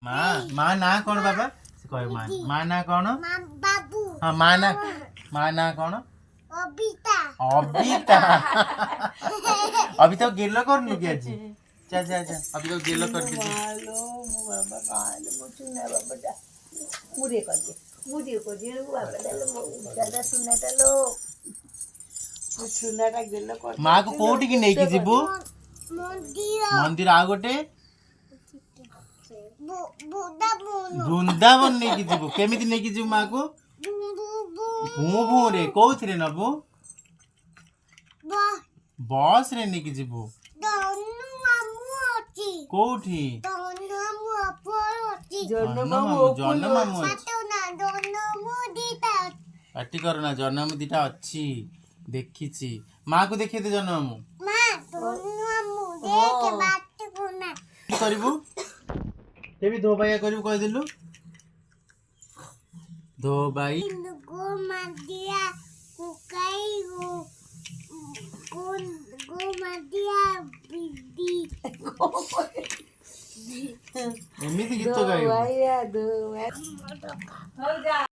माँ ना कौन बाबा कह माँ ना कौन बाबू हाँ माँ ना कौन अबिता अबिता अभी तो गेलो करनु कि आज जा जा जा अभी तो गेलो कर दे मालो मो बाबा मालो मो चुना बाबा दा मुरे को दे बाबा दालो मो दादा सुना दालो मो चुना टा गेलो कर माँ को कोठी की नहीं की जीबू मंदिर मंदिर आ गोटे बुदा वृंदावन नहीं की जीबू केमिति नहीं की जीबू माँ को बु भू भू रे कोउथिरे नबू बा बस रे नहीं की जीबू दोनु मामू अछि कोठी दोनु मामू अपर अछि जन्म मामू सातो ना दोनु मु दीता पार्टी करो ना जन्म दीटा अच्छी देखी माँ को देखिए दे जन्म मामू मां दोनु मामू देख बात कोना करिबू ते भी धो बाया करिबू कह दिलु धो बाई गो मदिया कुकाई गो मदिया बिदी एमिति गीत गाइबू भाई दो